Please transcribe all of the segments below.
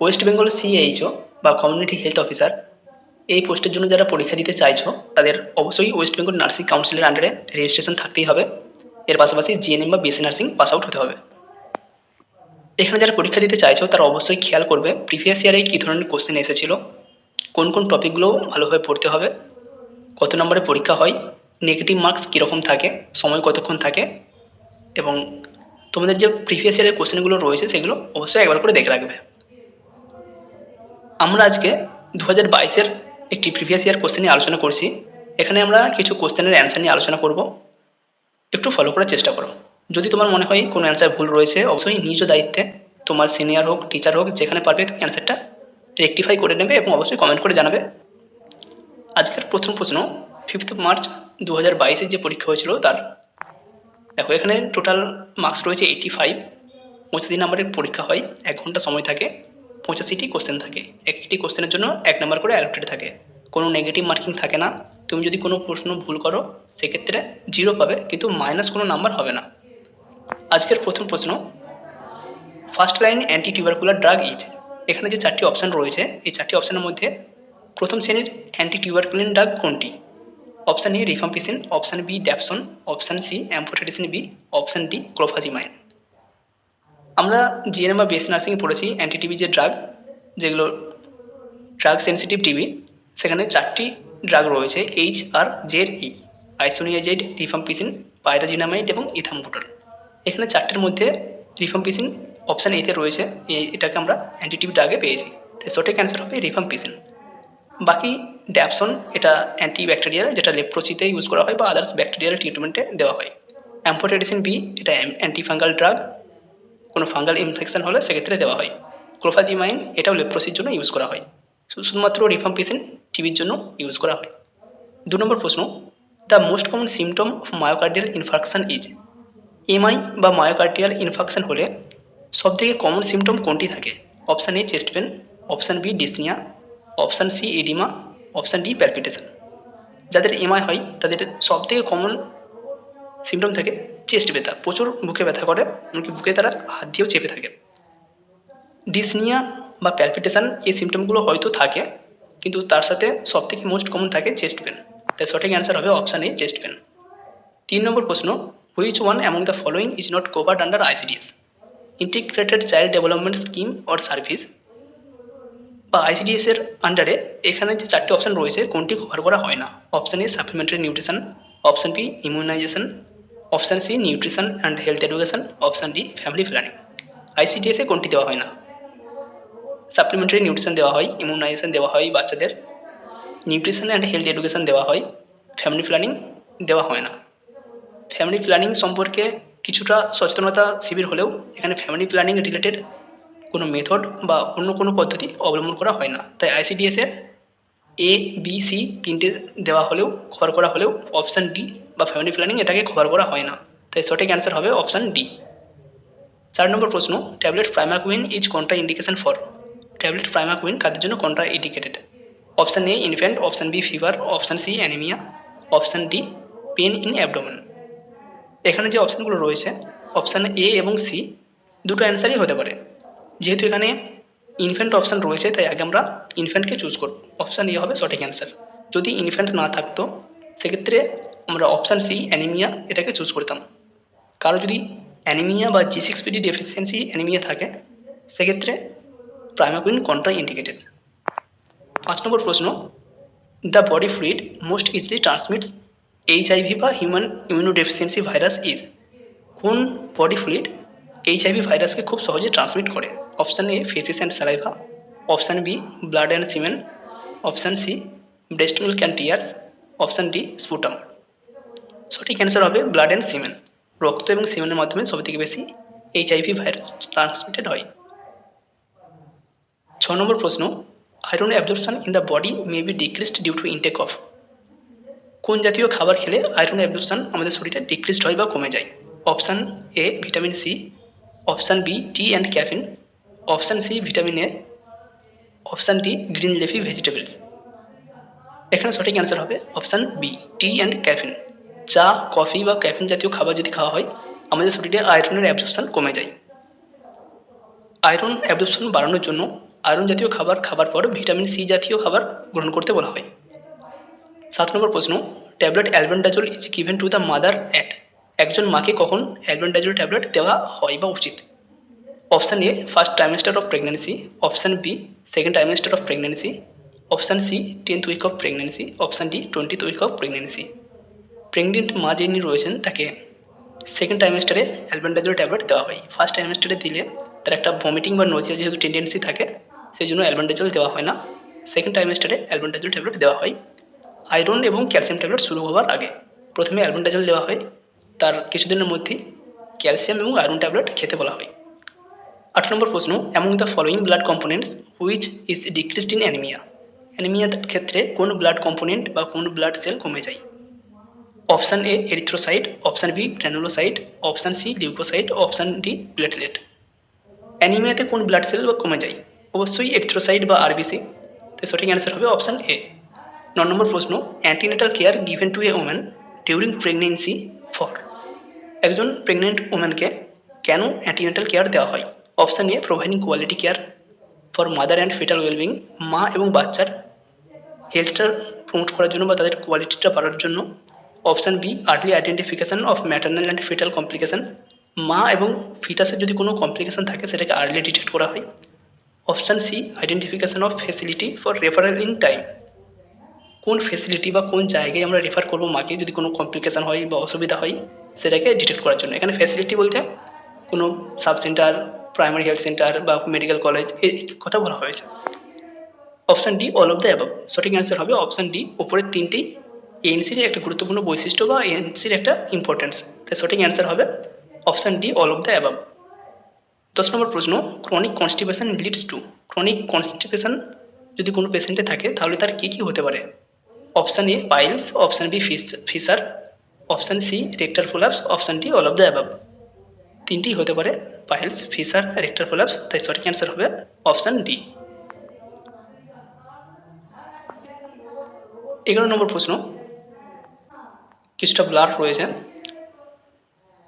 West Bengal CHO বা community health officer এই পোস্টের জন্য যারা পরীক্ষা দিতে চাইছো তাদের অবশ্যই ওয়েস্ট বেঙ্গল নার্সিং কাউন্সিলের আন্ডারে রেজিস্ট্রেশন থাকতেই হবে। এর পাশাপাশি জিএনএম বা বিএসসি নার্সিং পাস আউট হতে হবে। এখানে যারা পরীক্ষা দিতে চাইছো তারা অবশ্যই খেয়াল করবে প্রিভিয়াস ইয়ারে কী ধরনের কোশ্চেন এসেছিল, কোন কোন টপিকগুলো ভালোভাবে পড়তে হবে, কত নম্বরে পরীক্ষা হয়, নেগেটিভ মার্কস কীরকম থাকে, সময় কতক্ষণ থাকে, এবং তোমাদের যে প্রিভিয়াস ইয়ারের কোশ্চেনগুলো রয়েছে সেগুলো অবশ্যই একবার করে দেখে রাখবে। আমরা আজকে 2022-এর একটি প্রিভিয়াস ইয়ার কোশ্চেন নিয়ে আলোচনা করছি। এখানে আমরা কিছু কোশ্চেনের অ্যান্সার নিয়ে আলোচনা করব, একটু ফলো করার চেষ্টা করো। যদি তোমার মনে হয় কোনো অ্যান্সার ভুল রয়েছে অবশ্যই নিজ দায়িত্বে তোমার সিনিয়র হোক টিচার হোক যেখানে পারবে তুমি অ্যান্সারটা রেকটিফাই করে নেবে এবং অবশ্যই কমেন্ট করে জানাবে। আজকের প্রথম প্রশ্ন 5 মার্চ 2022-এর যে পরীক্ষা হয়েছিল তার দেখো, এখানে টোটাল মার্কস রয়েছে 85। 85 নম্বরের পরীক্ষা হয়, 1 ঘন্টা সময় থাকে, 85টি কোশ্চেন থাকে, একটি কোশ্চেনের জন্য 1 নম্বর করে অ্যালোটেড থাকে, কোনো নেগেটিভ মার্কিং থাকে না। তুমি যদি কোনো প্রশ্ন ভুল করো সেক্ষেত্রে 0 পাবে, কিন্তু মাইনাস কোনো নাম্বার হবে না। আজকের প্রথম প্রশ্ন, first line anti tubercular drug is. এখানে যে 4টি অপশান রয়েছে এই 4টি অপশানের মধ্যে প্রথম শ্রেণীর অ্যান্টি টিউবারকুলিন ড্রাগ কোনটি? Option A rifampicin, option B dapsone, option C amphotericin B, option D clofazimine. আমরা জিএনএম বা বিএসসি নার্সিংয়ে পড়েছি অ্যান্টি টিবি যে ড্রাগ, যেগুলো ড্রাগ সেন্সিটিভ টিবি, সেখানে 4টি ড্রাগ রয়েছে HRZE, আইসোনিয়াজাইড, রিফাম্পিসিন, পাইরাজিনামাইড এবং ইথাম্বুটল। এখানে 4টির মধ্যে রিফাম্পিসিন অপশান এতে রয়েছে, এটাকে আমরা অ্যান্টি টিবি ড্রাগে পেয়েছি, তাই সঠিক অ্যান্সার হবে রিফাম্পিসিন। বাকি ড্যাপসন এটা অ্যান্টি ব্যাকটেরিয়াল, যেটা লেপ্রোসিতে ইউজ করা হয় বা আদার্স ব্যাকটেরিয়াল ট্রিটমেন্টে দেওয়া হয়। অ্যাম্ফোটেরিসিন বি এটা অ্যান্টি ফাঙ্গাল ড্রাগ, কোনো ফাঙ্গাল ইনফেকশন হলে সেক্ষেত্রে দেওয়া হয়। ক্লোফাজিমাইন এটাও লেপ্রোসির জন্য ইউজ করা হয়। শুধুমাত্র রিফাম্পিসিন টিবির জন্য ইউজ করা হয়। 2 নম্বর প্রশ্ন, the most common symptom of myocardial infarction is. MI বা মায়োকার্ডিয়াল ইনফার্কশন হলে সবথেকে কমন সিমটম কোনটি থাকে? Option A chest pain, option B dyspnoea, option C oedema, option D palpitation. যাদের এমআই হয় তাদের সবথেকে কমন সিমটম থাকে চেস্ট ব্যথা, প্রচুর বুকে ব্যথা করে, এমনকি বুকে তারা হাত দিয়েও চেপে থাকে। ডিসনিয়া বা প্যালপিটেশন এই সিমটমগুলো হয়তো থাকে, কিন্তু তার সাথে সবথেকে মোস্ট কমন থাকে চেস্ট পেন, তাই সঠিক অ্যান্সার হবে অপশান এ চেস্ট পেন। 3 নম্বর প্রশ্ন, which one among the following is not covered under ICDS? Integrated child development scheme or service বা আইসিডিএস এর আন্ডারে এখানে যে 4টি অপশান রয়েছে কোনটি কভার করা হয় না? Option A supplementary nutrition, option B immunization, option C nutrition and health education, option D family planning. ICDS এ কোনটি দেওয়া হয় না? সাপ্লিমেন্টারি নিউট্রিশন দেওয়া হয়, ইমিউনাইজেশন দেওয়া হয় বাচ্চাদের, নিউট্রিশন অ্যান্ড হেলথ এডুকেশন দেওয়া হয়, ফ্যামিলি প্ল্যানিং দেওয়া হয় না। ফ্যামিলি প্ল্যানিং সম্পর্কে কিছুটা সচেতনতা শিবির হলেও এখানে ফ্যামিলি প্ল্যানিং রিলেটেড কোনো মেথড বা অন্য কোনো পদ্ধতি অবলম্বন করা হয় না, তাই আইসিডিএস এর এ বি সি 3টে দেওয়া হলেও কভার করা হলেও অপশান ডি বা ফ্যামিলি প্ল্যানিং এটাকে কভার করা হয় না, তাই সঠিক অ্যান্সার হবে অপশান ডি। 4 নম্বর প্রশ্ন, tablet primaquine is contraindication for. Tablet primaquine কাদের জন্য contraindicated? Option A infant, option B fever, option C anaemia, option D pain in abdomen. এখানে যে অপশানগুলো রয়েছে অপশান এ এবং সি দুটো অ্যান্সারই হতে পারে। যেহেতু এখানে ইনফ্যান্ট অপশান রয়েছে তাই আগে আমরা ইনফ্যান্টকে চুজ করব, অপশান এ হবে সঠিক অ্যান্সার। যদি ইনফ্যান্ট না থাকতো সেক্ষেত্রে আমরা অপশান সি অ্যানিমিয়া এটাকে চুজ করতাম। কারো যদি অ্যানিমিয়া বা G6PD ডেফিসিয়েন্সি অ্যানিমিয়া থাকে সেক্ষেত্রে প্রাইমাকুইন কন্ট্রা ইন্ডিকেটেড। 5 নম্বর প্রশ্ন, the body fluid most easily transmits HIV বা হিউম্যান ইমিউনোডেফিসিয়েন্সি ভাইরাস ইজ। কোন বডি ফ্লুইড HIV ভাইরাসকে খুব সহজে ট্রান্সমিট করে? Option A faeces and saliva, option B blood and semen, option C breast milk and tears, option D sputum. সঠিক answer হবে blood and semen. রক্ত এবং সিমেনের মাধ্যমে সবথেকে বেশি HIV ভাইরাস ট্রান্সমিটেড হয়। 6 নম্বর প্রশ্ন, iron absorption in the body may be decreased due to intake of. কোন জাতীয় খাবার খেলে আয়রন অ্যাবজর্পশন আমাদের শরীরে ডিক্রিসড হয় বা কমে যায়? Option A vitamin C, option B tea and caffeine, option C vitamin A, option D green leafy vegetables. এখানে সঠিক অ্যান্সার হবে option B tea and caffeine. চা, কফি বা ক্যাফিন জাতীয় খাবার যদি খাওয়া হয় আমাদের শরীরে আয়রনের অ্যাবজর্পশন কমে যায়। আয়রন অ্যাবজর্পশন বাড়ানোর জন্য আয়রন জাতীয় খাবার খাবার পর ভিটামিন সি জাতীয় খাবার গ্রহণ করতে বলা হয়। 7 নম্বর প্রশ্ন, tablet albendazole is given to the mother at. একজন মাকে কখন অ্যালবেন্ডাজোল ট্যাবলেট দেওয়া হয় বা উচিত? Option A first trimester of pregnancy, option B second trimester of pregnancy, option C 10th week of pregnancy, option D 20th week of pregnancy. Pregnant মা যিনি রয়েছেন তাকে সেকেন্ড ট্রাইমেস্টারে অ্যালবেন্ডাজোল ট্যাবলেট দেওয়া হয়। ফার্স্ট ট্রাইমেস্টারে দিলে তার একটা ভমিটিং বা নোজিয়া যেহেতু টেন্ডেন্সি থাকে, সেই জন্য অ্যালবেন্ডাজোল দেওয়া হয় না। সেকেন্ড ট্রাইমেস্টারে অ্যালবেন্ডাজোল ট্যাবলেট দেওয়া হয় আয়রন এবং ক্যালসিয়াম ট্যাবলেট শুরু হওয়ার আগে। প্রথমে অ্যালবেন্ডাজোল দেওয়া হয়, তার কিছুদিনের মধ্যেই ক্যালসিয়াম এবং আয়রন ট্যাবলেট খেতে বলা হয়। 8 নম্বর প্রশ্ন, among the following blood components which is decreased in anaemia. অ্যানিমিয়ার ক্ষেত্রে কোন ব্লাড কম্পোনেন্ট বা কোন ব্লাড সেল কমে যায়? Option A erythrocyte, option B granulocyte, option C leukocyte, option D platelet. অ্যানিমিয়াতে কোন ব্লাড সেল কমে যায়? অবশ্যই এরিথ্রোসাইট বা আরবিসি। তো সঠিক অ্যান্সার হবে অপশান এ। 9 নম্বর প্রশ্ন, antenatal care given to a woman during pregnancy for. একজন প্রেগনেন্ট ওম্যানকে কেন অ্যান্টিনেটাল কেয়ার দেওয়া হয়? Option A providing quality care for mother and fetal wellbeing, মা এবং বাচ্চার হেলথটা প্রমোট করার জন্য বা তাদের কোয়ালিটিটা বাড়ার জন্য। Option B early identification of maternal and foetal complication, মা এবং ফিটাসের যদি কোনো কমপ্লিকেশন থাকে সেটাকে আর্লি ডিটেক্ট করা হয়। Option C identification of facility for referral in time, কোন ফেসিলিটি বা কোন জায়গায় আমরা রেফার করবো মাকে যদি কোনো কমপ্লিকেশন হয় বা অসুবিধা হয় সেটাকে ডিটেক্ট করার জন্য। এখানে ফেসিলিটি বলতে কোনো sub centre, primary health centre বা মেডিকেল কলেজ এই কথা বলা হয়েছে। Option D all of the above. সঠিক অ্যান্সার হবে অপশান ডি। উপরের তিনটেই এএনসির একটা গুরুত্বপূর্ণ বৈশিষ্ট্য বা এএনসির একটা ইম্পর্টেন্স। তাই সঠিক অ্যান্সার হবে option D all of the above. 10 নম্বর প্রশ্ন, chronic constipation leads to. Chronic constipation যদি কোনো পেশেন্টে থাকে তাহলে তার কী কী হতে পারে? Option A piles, option B fissure, option C rectal prolapse, option D all of the above. তিনটি হতে পারে, পাইলস, ফিসার, রেক্টাল প্রোলাপস। তাই সঠিক অ্যান্সার হবে অপশান ডি। 11 নম্বর প্রশ্ন, কিছুটা ব্লার রয়েছে।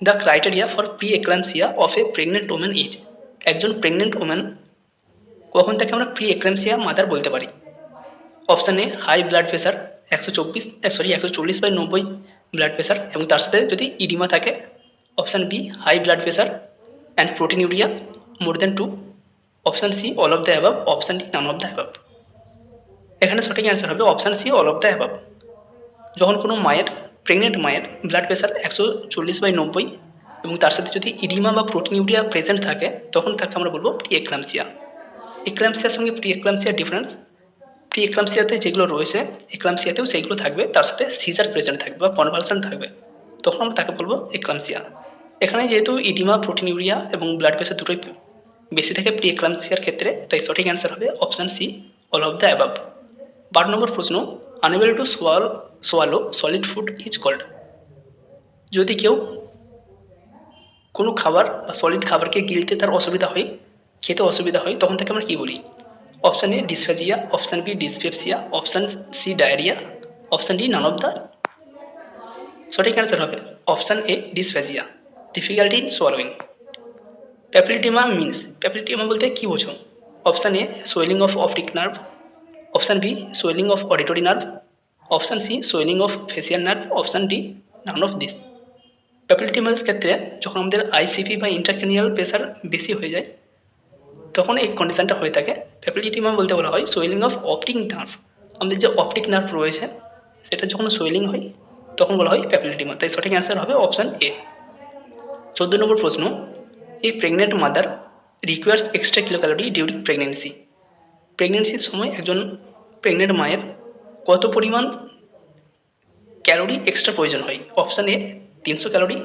The criteria for pre eclampsia of a pregnant woman is. একজন প্রেগনেন্ট ওম্যান কখন তাকে আমরা প্রি এক্লাম্পসিয়া মাদার বলতে পারি? Option A high blood pressure 140/90 blood pressure এবং তার সাথে যদি ইডিমা থাকে। Option B high blood pressure and proteinuria more than 2, option C all of the above, option D none of the above. এখানে সঠিক answer হবে option C all of the above. যখন কোনো মায়ের, প্রেগনেন্ট মায়ের ব্লাড প্রেশার 140/90 এবং তার সাথে যদি ইডিমা বা প্রোটিনিউরিয়া প্রেজেন্ট থাকে তখন তাকে আমরা বলবো প্রি এক্লাম্পসিয়া। এক্লাম্পসিয়ার সঙ্গে প্রি এক্লাম্পসিয়ার ডিফারেন্স, প্রি এক্লাম্পসিয়াতে যেগুলো রয়েছে এক্লাম্পসিয়াতেও সেইগুলো থাকবে, তার সাথে সিজার প্রেজেন্ট থাকবে বা কনভালশন থাকবে, তখন আমরা তাকে বলবো এক্লাম্পসিয়া। এখানে যেহেতু ইডিমা, প্রোটিনিউরিয়া এবং ব্লাড প্রেশার দুটোই বেশি থাকে প্রি এক্লাম্পসিয়ার ক্ষেত্রে, তাই সঠিক অ্যান্সার হবে option C all of the above. 12 নম্বর প্রশ্ন, unable to swallow solid food is called. যদি কেউ কোনো খাবার বা সলিড খাবারকে গিলতে তার অসুবিধা হয়, খেতে অসুবিধা হয়, তখন তাকে আমরা কী বলি? Option A dysphagia, option B dyspepsia, option C diarrhoea, option D none of the. সঠিক অ্যান্সার হবে option A dysphagia, difficulty in swallowing. Papilloedema means, papilloedema বলতে কী বোঝো? Option A swelling of optic nerve, option B swelling of auditory nerve, option C swelling of facial nerve, option D none of this. প্যাপিলিডিমার ক্ষেত্রে যখন আমাদের ICP বা intracranial pressure বেশি হয়ে যায় তখন এই কন্ডিশনটা হয়ে থাকে। প্যাপিলিডিমা বলতে বলা হয় সোয়েলিং অফ অপটিক নার্ভ। আমাদের যে অপটিক নার্ভ রয়েছে সেটা যখন সোয়েলিং হয় তখন বলা হয় প্যাপিলিডিমা। তাই সঠিক অ্যান্সার হবে অপশান এ। 14 নম্বর প্রশ্ন, এই pregnant mother requires extra kilocalorie during pregnancy. প্রেগনেন্সির সময় একজন প্রেগনেন্ট মায়ের কত পরিমাণ ক্যালোরি এক্সট্রা প্রয়োজন হয়? Option A 300 calorie,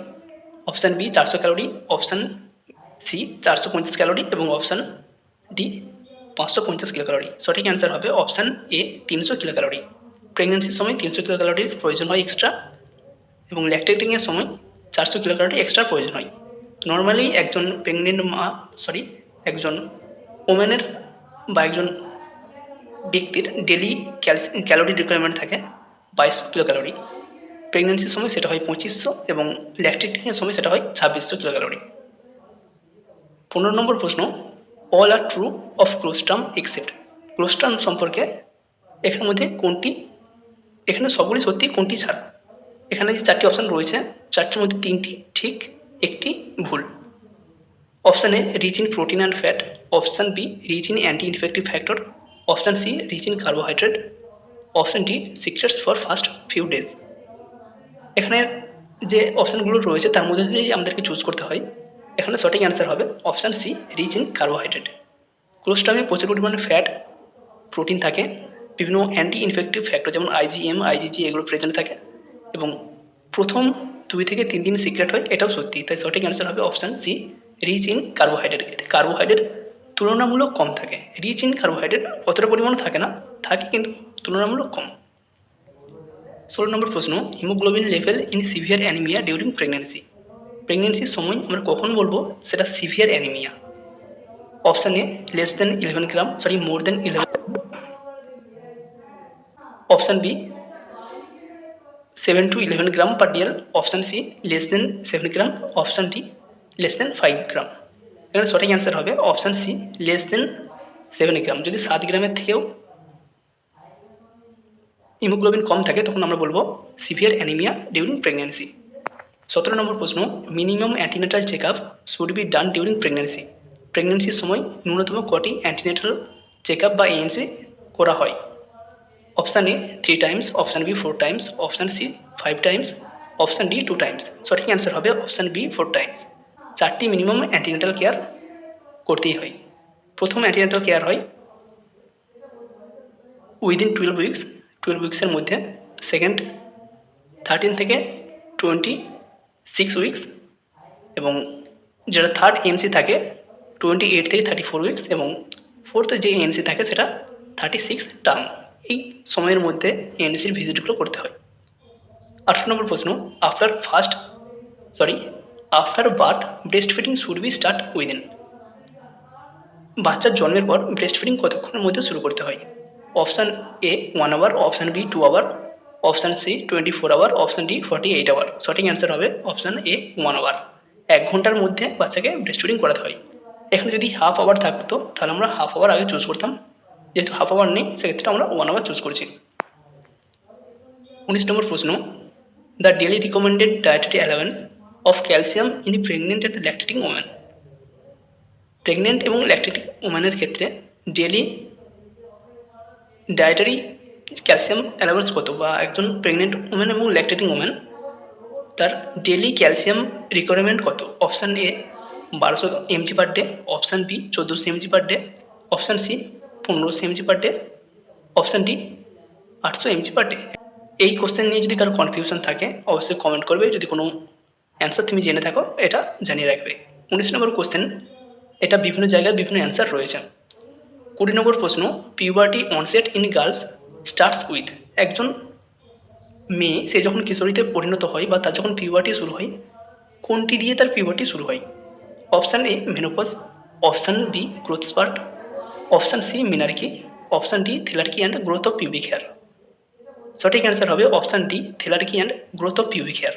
option B 400 calorie, option C 450 calorie এবং অপশান ডি 550 কিলো ক্যালোরি। সঠিক অ্যান্সার হবে অপশান এ 300 কিলো ক্যালোরি। প্রেগনেন্সির সময় 300 কিলো ক্যালোরির প্রয়োজন হয় এক্সট্রা এবং ল্যাকটেটিংয়ের সময় 400 কিলো ক্যালোরি এক্সট্রা প্রয়োজন হয়। নর্মালি একজন প্রেগনেন্ট একজন ওমেনের বা একজন ব্যক্তির ডেলি ক্যালোরি রিকোয়ারমেন্ট থাকে 2200 কিলো ক্যালোরি। প্রেগনেন্সির সময় সেটা হয় 2500 এবং ল্যাকটেটিংয়ের সময় সেটা হয় 2600 কিলো ক্যালোরি। 15 নম্বর প্রশ্ন, all are true of colostrum except. Colostrum সম্পর্কে এখানের মধ্যে কোনটি, এখানে সবগুলি সত্যি, কোনটি ছাড়া। এখানে যে চারটি অপশান রয়েছে, চারটির মধ্যে তিনটি ঠিক, একটি ভুল। Option A rich in protein and fat, option B rich in anti infective factor, option C rich in carbohydrate, option D secrets for first few days. এখানে যে অপশানগুলো রয়েছে তার মধ্যে দিয়েই আমাদেরকে চুজ করতে হয়। এখানে সঠিক অ্যান্সার হবে option C rich in carbohydrate. কোলেস্ট্রমে প্রচুর পরিমাণে ফ্যাট, প্রোটিন থাকে, বিভিন্ন অ্যান্টি ইনফেক্টিভ ফ্যাক্টর যেমন আইজিএম, আইজিজি এগুলো প্রেজেন্ট থাকে, এবং প্রথম 2 থেকে 3 দিন সিক্রেট হয়, এটাও সত্যি। তাই সঠিক অ্যান্সার হবে option C rich in carbohydrate. এতে কার্বোহাইড্রেট তুলনামূলক কম থাকে। রিচ ইন কার্বোহাইড্রেট অতটা পরিমাণে থাকে না, থাকে কিন্তু তুলনামূলক কম। 16 নম্বর প্রশ্ন, haemoglobin level in severe anaemia during pregnancy. প্রেগনেন্সির সময় আমরা কখন বলবো সেটা severe anaemia? Option A less than 11 gram, sorry more than 11, option B 7 to 11 gram per dear, option C less than 7 gram, option D less than 5 gram. এখানে সঠিক answer হবে option C less than 7 gram. যদি 7 গ্রামের থেকেও haemoglobin কম থাকে তখন আমরা বলবো severe anaemia during pregnancy. 17 number প্রশ্ন, minimum antenatal check up should be done during pregnancy. প্রেগনেন্সির সময় ন্যূনতম কটি অ্যান্টিনেটাল চেক আপ বা এএনসি করা হয়? Option A 3 times, option B 4 times, option C 5 times, option D 2 times. সঠিক অ্যান্সার হবে অপশান বি 4 টাইমস। 4টি মিনিমাম অ্যান্টিনেটাল কেয়ার করতেই হয়। প্রথম অ্যান্টিনেটাল কেয়ার হয় উইদিন 12 উইকস, 12 উইক্সের মধ্যে। সেকেন্ড 13 থেকে 26 উইকস, এবং যেটা থার্ড এএনসি থাকে 28 থেকে 34 উইকস, এবং ফোর্থ যে এএনসি থাকে সেটা 36 টার্ম। এই সময়ের মধ্যে এএনসির ভিজিটগুলো করতে হয়। 18 নম্বর প্রশ্ন, after birth breast feeding should be start within. বাচ্চার জন্মের পর ব্রেস্ট ফিডিং কতক্ষণের মধ্যে শুরু করতে হয়? Option A 1 hour, option B 2 hour, option C 24 hour, option D 48 hour. সঠিক অ্যান্সার হবে অপশান এ 1 আওয়ার। 1 ঘন্টার মধ্যে বাচ্চাকে ব্রেস্ট ফিডিং করাতে হয়। এখানে যদি হাফ আওয়ার থাকতো তাহলে আমরা হাফ আওয়ার আগে চুজ করতাম, যেহেতু হাফ আওয়ার নেই সেক্ষেত্রে আমরা 1 আওয়ার চুজ করছি। 19 নম্বর প্রশ্ন, the daily recommended dietary allowance of calcium in pregnant and lactating woman. Pregnant এবং ল্যাকটেটিং ওম্যানের ক্ষেত্রে ডেলি ডায়েটারি ক্যালসিয়াম অ্যালাওয়েন্স কত, বা একজন প্রেগনেন্ট ওম্যান এবং ল্যাকটেটিং ওম্যান তার ডেলি ক্যালসিয়াম রিকোয়ারমেন্ট কত? Option A 1200 mg per day, option B 1400 mg per day, option C 1500 mg per day, option D 800 mg per day. এই question নিয়ে যদি কারো কনফিউশন থাকে অবশ্যই কমেন্ট করবে। যদি কোনো অ্যান্সার তুমি জেনে থাকো এটা জানিয়ে রাখবে। 19 নম্বর কোশ্চেন, এটা বিভিন্ন জায়গায় বিভিন্ন অ্যান্সার রয়েছে। 20 নম্বর প্রশ্ন, puberty onset in girls starts with. একজন মেয়ে সে যখন কিশোরীতে পরিণত হয় বা তার যখন পিউবার্টি শুরু হয়, কোনটি দিয়ে তার পিউবার্টি শুরু হয়? Option A menopause, option B growth spurt, option C menarche, option D thelarche and growth of pubic hair. সঠিক অ্যান্সার হবে option D thelarche and growth of pubic hair.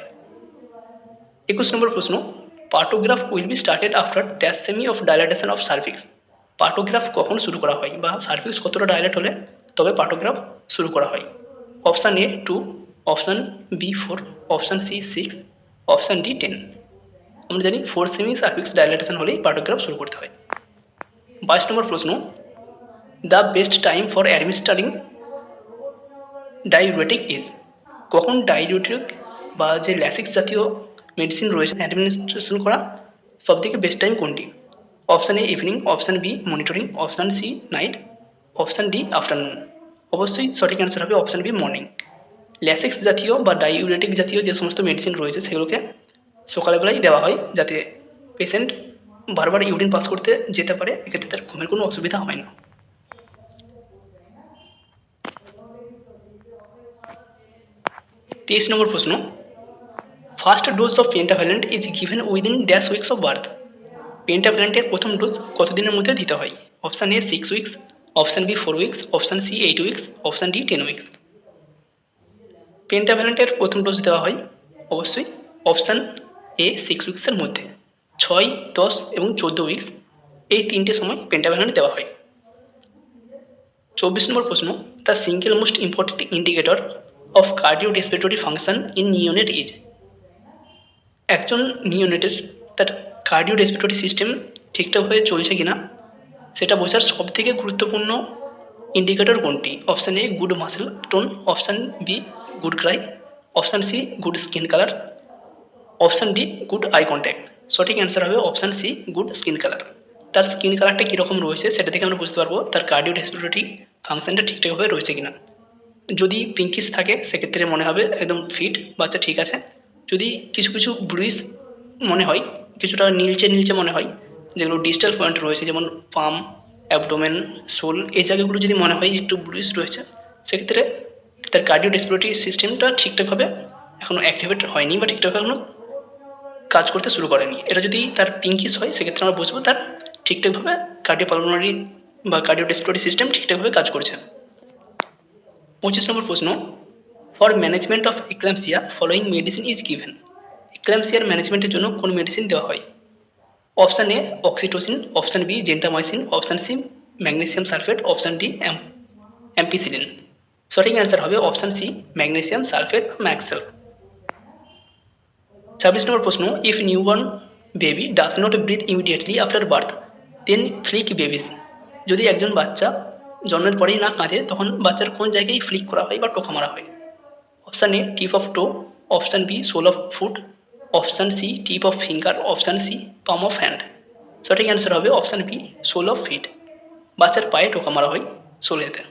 21 number প্রশ্ন, partograph will be started after dash cm of dilatation of cervix. Partograph কখন শুরু করা হয়, বা cervix কতটা dilate হলে তবে পার্টোগ্রাফ শুরু করা হয়? Option A 2, option B 4, option C 6, option D 10। আমরা জানি 4 সেমি সার্ভিক্স ডাইলেটেশন হলেই পার্টোগ্রাফ শুরু করতে হয়। 22 নম্বর প্রশ্ন, the best time for administering diuretic is. কখন ডাইউরেটিক বা যে ল্যাসিক্স জাতীয় মেডিসিন রয়েছে অ্যাডমিনিস্ট্রেশন করা সবথেকে বেস্ট টাইম কোনটি? Option A evening, option B monitoring, option C night, option D afternoon. অবশ্যই সঠিক অ্যান্সার হবে অপশান বি মর্নিং। ল্যাসিক্স জাতীয় বা ডাইউরেটিক জাতীয় যে সমস্ত মেডিসিন রয়েছে সেগুলোকে সকালবেলায় দেওয়া হয়, যাতে পেশেন্ট বারবার ইউরিন পাস করতে যেতে পারে, এক্ষেত্রে তার ঘুমের কোনো অসুবিধা হয় না। 23 নম্বর প্রশ্ন, first dose of pentavalent is given within dash weeks of birth. পেন্টাভ্যালেন্টের প্রথম ডোজ কতদিনের মধ্যে দিতে হয়? Option A 6 weeks, option B 4 weeks, option C 8 weeks, option D 10 weeks. পেন্টাভ্যালেন্টের প্রথম ডোজ দেওয়া হয় অবশ্যই অপশান এ 6 উইকসের মধ্যে। 6, 10 এবং 14 উইকস এই 3টে সময় পেন্টাভাগানে দেওয়া হয়। 24 নম্বর প্রশ্ন, the single most important indicator of cardio respiratory function in neonate is. একজন নিওনেটের তার কার্ডিও রেসপিরেটরি সিস্টেম ঠিকঠাকভাবে চলছে কিনা সেটা বোঝার সবথেকে গুরুত্বপূর্ণ ইন্ডিকেটর কোনটি? Option A good muscle tone, option B good cry, option C good skin colour, option D good eye contact. সঠিক অ্যান্সার হবে option C good skin colour. তার স্কিন কালারটা কীরকম রয়েছে সেটা থেকে আমরা বুঝতে পারবো তার কার্ডিও রেসপিরেটরি ফাংশনটা ঠিকঠাকভাবে রয়েছে কিনা। যদি পিঙ্কিশ থাকে সেক্ষেত্রে মনে হবে একদম ফিট, বাচ্চা ঠিক আছে। যদি কিছু কিছু ব্লুইশ মনে হয়, কিছুটা নীলচে নীলচে মনে হয়, যেগুলো ডিস্টাল পয়েন্ট রয়েছে যেমন পাম, অ্যাবডোমেন, শোল, এই জায়গাগুলো যদি মনে হয় একটু ব্লুইশ রয়েছে, সেক্ষেত্রে তার কার্ডিও রেসপিরেটরি সিস্টেমটা ঠিকঠাকভাবে এখনও অ্যাক্টিভেট হয়নি বা ঠিকঠাকভাবে এখনও কাজ করতে শুরু করেনি। এটা যদি তার পিঙ্কিশ হয় সেক্ষেত্রে আমরা বুঝবো তার ঠিকঠাকভাবে কার্ডিওপালমোনারি বা কার্ডিও রেসপিরেটরি সিস্টেম ঠিকঠাকভাবে কাজ করছে। 25 নম্বর প্রশ্ন, for management of eclampsia following medicine is given. এক্লাম্পসিয়ার ম্যানেজমেন্টের জন্য কোন মেডিসিন দেওয়া হয়? Option A oxytocin, option B gentamicin, option C magnesium sulphate, option D ampicillin. সঠিক অ্যান্সার হবে অপশান সি ম্যাগনেসিয়াম সালফেট ম্যাক্সেল। 26 নম্বর প্রশ্ন, if newborn baby does not breathe immediately after birth then flick babies. যদি একজন বাচ্চা জন্মের পরেই না কাঁদে তখন বাচ্চার কোন জায়গায় ফ্লিক করা হয় বা টোকা মারা হয়? Option A tip of toe, option B sole of foot, option C tip of finger, option C palm of hand. সঠিক অ্যান্সার হবে option B sole of feet. বাচ্চার পায়ে টোকা মারা হয় সোলেতে।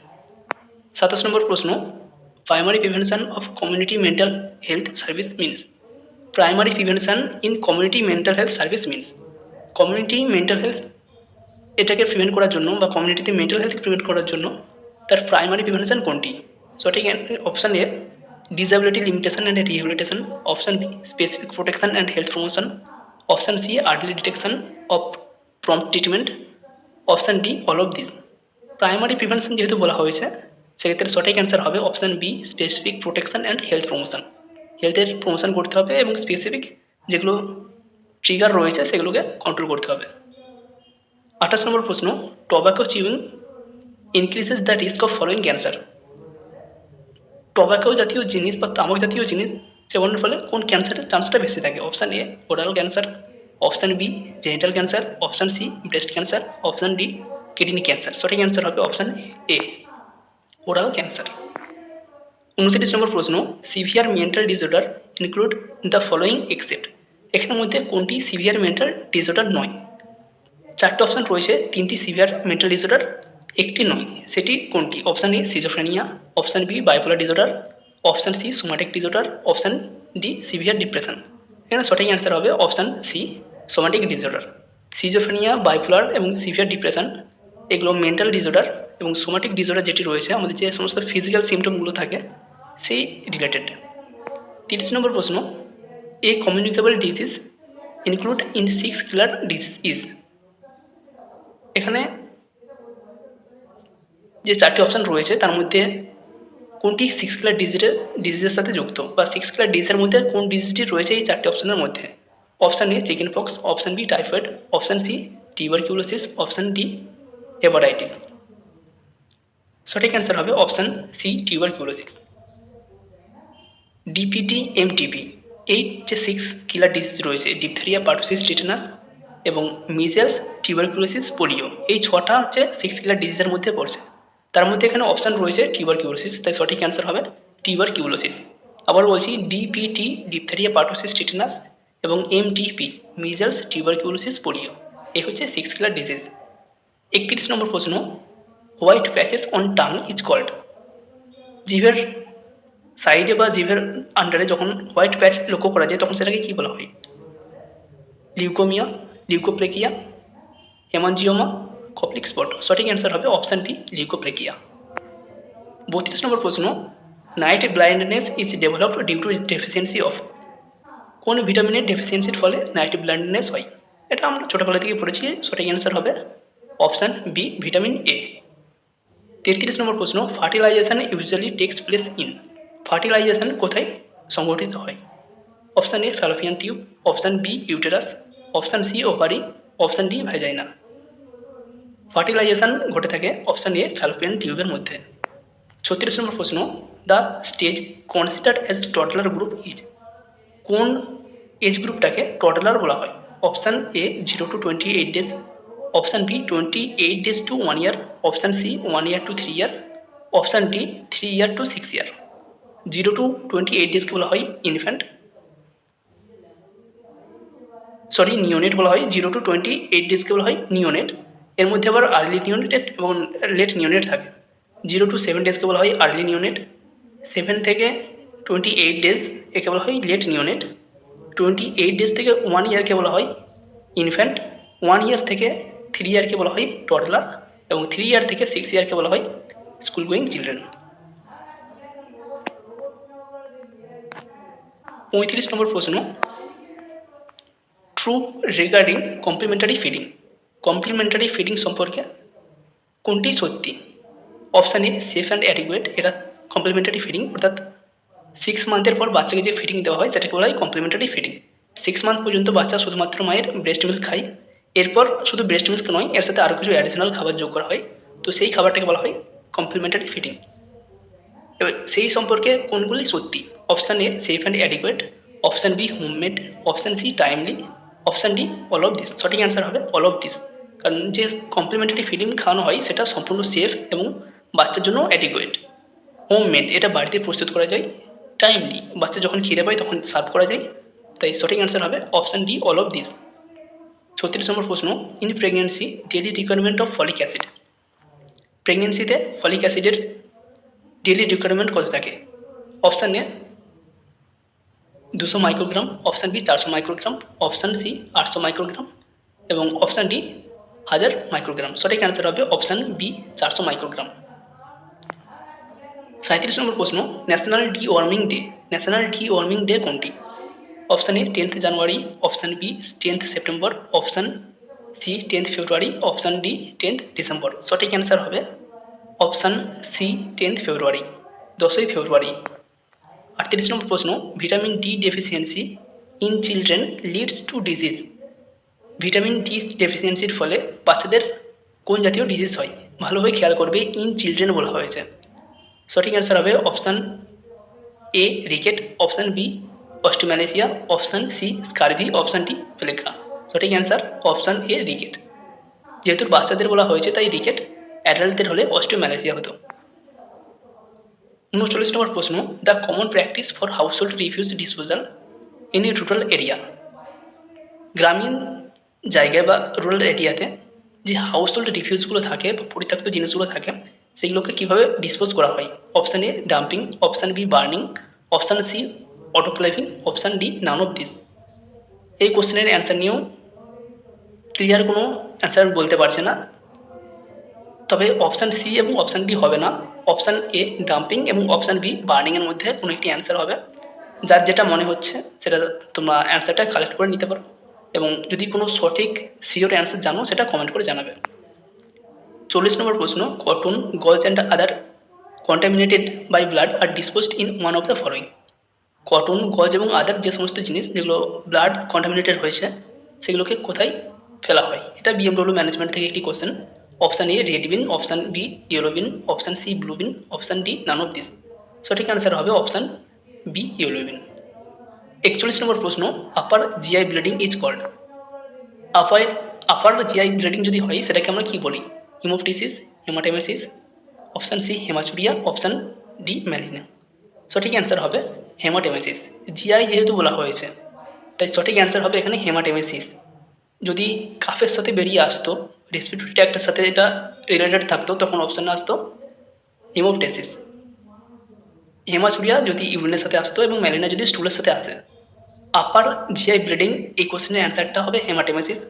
27 নম্বর প্রশ্ন, primary prevention of community mental health service means. Primary prevention in community mental health service means. Community mental health এটাকে প্রিভেন্ট করার জন্য বা কমিউনিটিতে মেন্টাল হেলথ প্রিভেন্ট করার জন্য তার প্রাইমারি প্রিভেনশন কোনটি? সঠিক option A disability limitation and rehabilitation, option B specific protection and health promotion, option C early detection of prompt treatment, option D all of this. Primary prevention যেহেতু বলা হয়েছে সেক্ষেত্রে সঠিক অ্যান্সার হবে option B specific protection and health promotion. হেলথের promotion করতে হবে এবং স্পেসিফিক যেগুলো ট্রিগার রয়েছে সেগুলোকে কন্ট্রোল করতে হবে। 28 নম্বর প্রশ্ন, tobacco chewing increases the risk of following cancer. Tobacco জাতীয় জিনিস বা তামাক জাতীয় জিনিস সেবনের ফলে কোন ক্যান্সারের চান্সটা বেশি থাকে? Option A oral cancer, option B genital cancer, option C breast cancer, option D kidney cancer. সঠিক অ্যান্সার হবে option A oral cancer. 29 number প্রশ্ন, severe mental disorder include the following except. এখানের মধ্যে কোনটি সিভিয়ার মেন্টাল ডিসঅর্ডার নয়? চারটে option রয়েছে, তিনটি সিভিয়ার মেন্টাল ডিসঅর্ডার, একটি নয়, সেটি কোনটি? Option A schizophrenia, option B bipolar disorder, option C somatic disorder, option D severe depression. এখানে সঠিক অ্যান্সার হবে option C somatic disorder. Schizophrenia, bipolar এবং সিভিয়ার ডিপ্রেশন এগুলো মেন্টাল ডিসঅর্ডার, এবং সোম্যাটিক ডিসঅর্ডার যেটি রয়েছে আমাদের যে সমস্ত ফিজিক্যাল সিমটমগুলো থাকে সেই রিলেটেড। 30 নম্বর প্রশ্ন, a communicable disease include in 6 killer disease is. এখানে যে চারটি অপশান রয়েছে তার মধ্যে কোনটি 6 কিলার ডিজিজের সাথে যুক্ত, বা 6 কিলার ডিজিজের মধ্যে কোন ডিজিজটি রয়েছে এই চারটি অপশানের মধ্যে? Option A chicken pox, option B typhoid, option C tuberculosis, option D hepatitis. সঠিক অ্যান্সার হবে option C tuberculosis. DPT MTP এই যে 6 কিলার ডিজিজ রয়েছে ডিপথেরিয়া, পারটুসিস, টিটানাস এবং মিজেলস, টিউবারকিউলোসিস, পোলিও, এই 6টা হচ্ছে 6 কিলার ডিজিজের মধ্যে পড়ছে। তার মধ্যে এখানে অপশান রয়েছে টিউবারকিউলোসিস, তাই সঠিক অ্যান্সার হবে টিউবারকিউলোসিস। আবার বলছি ডিপিটি ডিপথেরিয়া, পারটুসিস, টিটানাস এবং এমটিপি মিজেলস, টিউবারকিউলোসিস, পোলিও, এই হচ্ছে 6 কিলার ডিজিজ। 31 নম্বর প্রশ্ন, white patches on tongue is called. জিভের সাইডে বা জিভের আন্ডারে যখন হোয়াইট প্যাচ লক্ষ্য করা যায় তখন সেটাকে কী বলা হয়? Leukaemia, leukoplakia, haemangioma, Koplik spot. সঠিক অ্যান্সার হবে অপশান বি লিউকোপ্লেকিয়া। 32 নম্বর প্রশ্ন, night blindness is developed due to deficiency of. কোন ভিটামিনের ডেফিসিয়েন্সির ফলে নাইট ব্লাইন্ডনেস হয়? এটা আমরা ছোটোবেলা থেকে পড়েছি, সঠিক অ্যান্সার হবে option B vitamin A. 33 number প্রশ্ন, fertilisation usually takes place in. Fertilisation কোথায় সংঘটিত হয়? Option A fallopian tube, option B uterus, option C ovary, option D vagina. Fertilisation ঘটে থাকে অপশান এ ফ্যালোপিয়ান টিউবের মধ্যে। 36 নম্বর প্রশ্ন, the stage considered as toddler group is, কোন age গ্রুপটাকে টডলার বলা হয়? Option A 0 to 28 days, option B 28 days to 1 year, option C 1 year to 3 year, option D 3 year to 6 year। 0 to 28 days কে বলা হয় infant, neonate বলা হয়। 0 to 28 days কে বলা হয় নিওনেট। এর মধ্যে আবার আর্লি নিওনেট এবং লেট নিওনেট থাকে। 0 to 7 days কে বলা হয় আর্লি নিওনেট। 7 থেকে 28 days একে বলা হয় লেট নিওনেট। 28 days থেকে 1 year কে বলা হয় ইনফ্যান্ট। 1 year থেকে 3 year কে বলা হয় টডলার এবং 3 year থেকে 6 year কে বলা হয় স্কুল গোয়িং চিলড্রেন। 35 নম্বর প্রশ্ন, true regarding complimentary feeding, complimentary feeding সম্পর্কে কোনটি সত্যি? Option A safe and adequate, এটা কমপ্লিমেন্টারি ফিডিং, অর্থাৎ 6 মান্থের পর বাচ্চাকে যে ফিডিং দেওয়া হয় সেটাকে বলা হয় কমপ্লিমেন্টারি ফিডিং। 6 মান্থ পর্যন্ত বাচ্চা শুধুমাত্র মায়ের ব্রেস্ট মিল্ক খায়, এরপর শুধু ব্রেস্ট মিল্ক নয়, এর সাথে আরও কিছু অ্যাডিশনাল খাবার যোগ করা হয়, তো সেই খাবারটাকে বলা হয় কমপ্লিমেন্টারি ফিডিং। এবার সেই সম্পর্কে কোনগুলি সত্যি? Option A safe and adequate, option B homemade, option C timely, option D all of this. সঠিক অ্যান্সার হবে অল অফ দিস, কারণ যে কমপ্লিমেন্টারি ফিডিং খাওয়ানো হয় সেটা সম্পূর্ণ সেফ এবং বাচ্চার জন্য অ্যাডিকুয়েট। হোমমেড, এটা বাড়িতে প্রস্তুত করা যায়। টাইমলি, বাচ্চা যখন খিদে পায় তখন সার্ভ করা যায়। তাই সঠিক অ্যান্সার হবে option D all of this. 36 number প্রশ্ন, in pregnancy daily requirement of folic acid, প্রেগনেন্সিতে ফলিক অ্যাসিডের ডেইলি রিকোয়ারমেন্ট কত থাকে? Option A 200 microgram, option B 400 microgram, option C 800 microgram এবং অপশান ডি 1000 মাইক্রোগ্রাম। সঠিক অ্যান্সার হবে অপশান বি 400 মাইক্রোগ্রাম। 37 নম্বর প্রশ্ন, national deworming day, national deworming day কোনটি? Option A 10th January, option B 10th September, option C 10th February, option D 10th December. সঠিক answer হবে option C 10th February, 10ই ফেব্রুয়ারি। 38 number প্রশ্ন, vitamin D deficiency in children leads to disease, vitamin D ডেফিসিয়েন্সির ফলে বাচ্চাদের কোন জাতীয় ডিজিজ হয়? ভালোভাবে খেয়াল করবে, ইন চিলড্রেন বলা হয়েছে। সঠিক অ্যান্সার হবে option A rickets, option B osteomalacia, option C scurvy, option D pellagra. সঠিক অ্যান্সার অপশান এ রিকেট। যেহেতু বাচ্চাদের বলা হয়েছে তাই রিকেট, অ্যাডাল্টদের হলে অস্টিওম্যালেসিয়া হতো। 39 নম্বর প্রশ্ন, the common practice for household refuse disposal in a rural area, গ্রামীণ জায়গায় বা রুরাল এরিয়াতে যে হাউসহোল্ড রিফিউজগুলো থাকে বা পরিত্যক্ত জিনিসগুলো থাকে সেগুলোকে কীভাবে ডিসপোজ করা হয়? Option A dumping, option B burning, option C autoclaving, option D none of this. এই কোশ্চেনের অ্যান্সার নিয়েও ক্লিয়ার কোনো অ্যান্সার বলতে পারছে না, তবে অপশান সি এবং অপশান ডি হবে না, অপশান এ ডাম্পিং এবং অপশান বি বার্নিংয়ের মধ্যে কোনো একটি অ্যান্সার হবে। যার যেটা মনে হচ্ছে সেটা তোমরা অ্যান্সারটা কালেক্ট করে নিতে পারো এবং যদি কোনো সঠিক সিওর অ্যান্সার জানো সেটা কমেন্ট করে জানাবে। 40 নম্বর প্রশ্ন, cotton, gauze and other contaminated by blood are disposed in one of the following, cotton, gauze এবং আদার যে সমস্ত জিনিস যেগুলো ব্লাড কন্টামিনেটেড হয়েছে সেগুলোকে কোথায় ফেলা হয়? এটা বিএমডব্লিউ ম্যানেজমেন্ট থেকে একটি question. Option A red bin, option B yellow bin, option C blue bin, option D none of this. সঠিক অ্যান্সার হবে option B yellow bin. 41 number প্রশ্ন, upper GI bleeding is called, upper GI bleeding যদি হয় সেটাকে আমরা কি বলি? Haemoptysis, haematemesis, option C haematuria, option D melaena. সঠিক অ্যান্সার হবে হেমাটেমেসিস। জিআই যেহেতু বলা হয়েছে তাই সঠিক অ্যান্সার হবে এখানে হেমাটেমেসিস। যদি কাফের সাথে বেরিয়ে আসতো, রেসপিরেটরি ট্র্যাক্টের সাথে এটা রিলেটেড থাকতো তখন অপশানে আসতো হিমোপটেসিস। হেমাচুরিয়া যদি ইউরিনের সাথে আসতো এবং ম্যালিনা যদি স্টুলের সাথে আসে। আপার জিআই ব্লিডিং, এই কোশ্চেনের অ্যান্সারটা হবে হেমাটেমেসিস।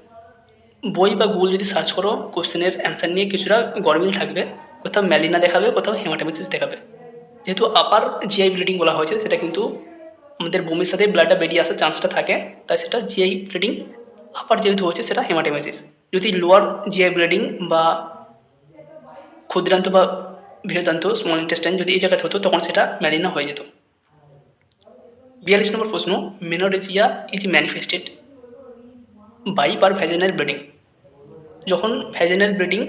বই বা গুগল যদি সার্চ করো কোশ্চেনের অ্যান্সার নিয়ে কিছুটা গরমিল থাকবে, কোথাও ম্যালিনা দেখাবে, কোথাও হেমাটেমেসিস দেখাবে। যেহেতু আপার জিআই ব্লিডিং বলা হয়েছে সেটা কিন্তু আমাদের বমির সাথে ব্লাডটা বেরিয়ে আসার চান্সটা থাকে, তাই সেটা জিআই ব্লিডিং। আপার যেহেতু হচ্ছে সেটা হেমাটেমেসিস। যদি লোয়ার জিআই ব্লিডিং বা ক্ষুদ্রান্ত বা বৃহদান্ত স্মল ইন্টেস্টাইন যদি এই জায়গাতে হতো তখন সেটা ম্যালিনা হয়ে যেত। 42 নম্বর প্রশ্ন, menorrhagia is manifested by per vaginal bleeding, যখন ভ্যাজিনাল ব্লিডিং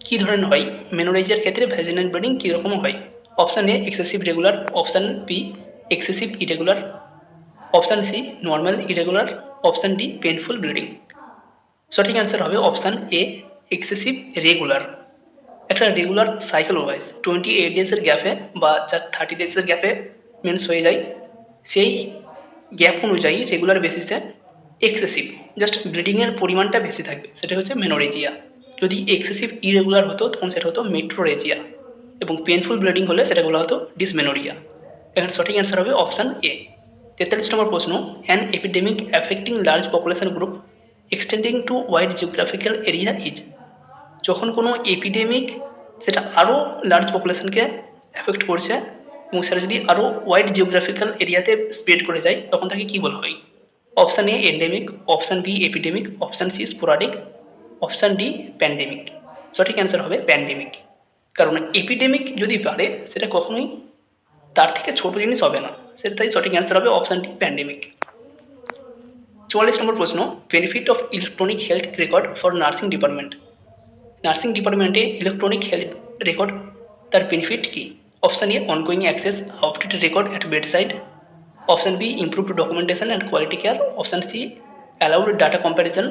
কী ধরনের হয়? মেনোরেজিয়ার ক্ষেত্রে ভ্যাজিনাল ব্লিডিং কীরকম হয়? Option A excessive regular, option B excessive irregular, option C normal irregular, option D painful bleeding. সঠিক অ্যান্সার হবে অপশান এ এক্সেসিভ রেগুলার। একটা রেগুলার সাইকেল ওয়াইজ 28 ডেজের গ্যাপে বা যার 30 ডেজের গ্যাপে মেন্স হয়ে যায়, সেই গ্যাপ অনুযায়ী রেগুলার বেসিসে এক্সেসিভ জাস্ট ব্লিডিংয়ের পরিমাণটা বেশি থাকবে, সেটা হচ্ছে মেনোরেজিয়া। যদি এক্সেসিভ ইরেগুলার হতো তখন সেটা হতো মেট্রোরেজিয়া, এবং পেনফুল ব্লিডিং হলে সেটা বলা হতো ডিসমেনোরিয়া। এখানে সঠিক অ্যান্সার হবে অপশান এ। 43 নম্বর প্রশ্ন, an epidemic affecting large population group extending to wide geographical area is. যখন কোনো এপিডেমিক সেটা আরও লার্জ পপুলেশনকে অ্যাফেক্ট করছে এবং সেটা যদি আরও ওয়াইড জিওগ্রাফিক্যাল এরিয়াতে স্প্রেড করে যায় তখন তাকে কী বলা হয়? Option A endemic, option B epidemic, option C sporadic, option D pandemic. সঠিক অ্যান্সার হবে প্যান্ডেমিক। কারণ এপিডেমিক যদি বাড়ে সেটা কখনোই তার থেকে ছোট জিনিস হবে না, সেটাই সঠিক অ্যান্সার হবে অপশান ডি প্যান্ডেমিক। 44 নম্বর প্রশ্ন, benefit of electronic health record for nursing department. Nursing ডিপার্টমেন্টে ইলেকট্রনিক হেলথ রেকর্ড তার বেনিফিট কি? Option A ongoing access updated record at bedside, option B improved documentation and quality care, option C allowed data comparison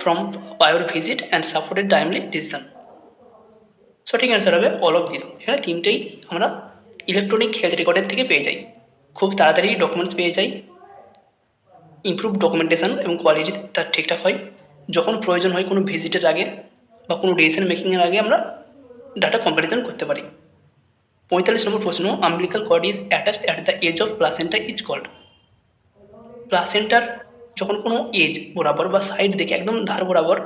from prior visit and supported timely decision. সঠিক answer হবে all of this. এখানে তিনটেই আমরা electronic health রেকর্ডের থেকে পেয়ে যাই। খুব তাড়াতাড়ি ডকুমেন্টস পেয়ে যাই, ইমপ্রুভ ডকুমেন্টেশন এবং কোয়ালিটি তার ঠিকঠাক হয়, যখন প্রয়োজন হয় কোনো ভিজিটের আগে বা কোনো ডিসিশন মেকিংয়ের আগে আমরা ডাটা কম্প্যারিজন করতে পারি। 45 নম্বর প্রশ্ন, umbilical cord is attached at the edge of placenta is called. প্লাসেন্টার যখন কোনো এজ বরাবর বা সাইড দিকে একদম ধার বরাবর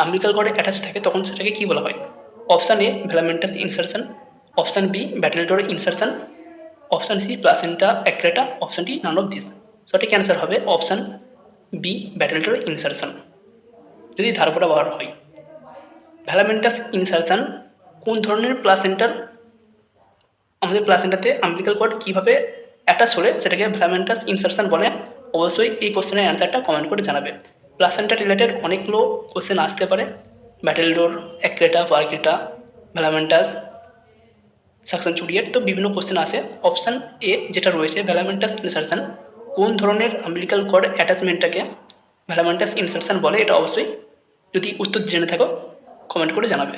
আম্বিলিকাল কর্ডে অ্যাটাচ থাকে তখন সেটাকে কী বলা হয়? Option A velamentous insertion, option B battledore insertion, option C placenta accreta, option D none of this. সঠিক অ্যান্সার হবে অপশান বি ব্যাটেলডোর ইনসারশন, যদি ধার বরাবর হয়। ভ্যালামেন্টাস ইনসারশন কোন ধরনের প্লাসেন্টার আমাদের প্লাসেন্টাতে আম্বিলিকাল কর্ড কীভাবে অ্যাটাচ হলে সেটাকে ভ্যালামেন্টাস ইনসারশন বলে? অবশ্যই এই কোশ্চেনের অ্যান্সারটা কমেন্ট করে জানাবে। প্লাসেন্টা রিলেটেড অনেকগুলো কোশ্চেন আসতে পারে, ব্যাটেলডোর, অ্যাক্রেটা, পারক্রেটা, ভ্যালামেন্টাস, সাকশন চুরিয়েট, তো বিভিন্ন কোশ্চেন আসে। অপশান এ যেটা রয়েছে ভ্যালামেন্টাস ইনসারশন, কোন ধরনের আম্বিলিকাল কর্ড অ্যাটাচমেন্টটাকে ভ্যালামেন্টাস ইনসারশন বলে, এটা অবশ্যই যদি উত্তর জেনে থাকো কমেন্ট করে জানাবে।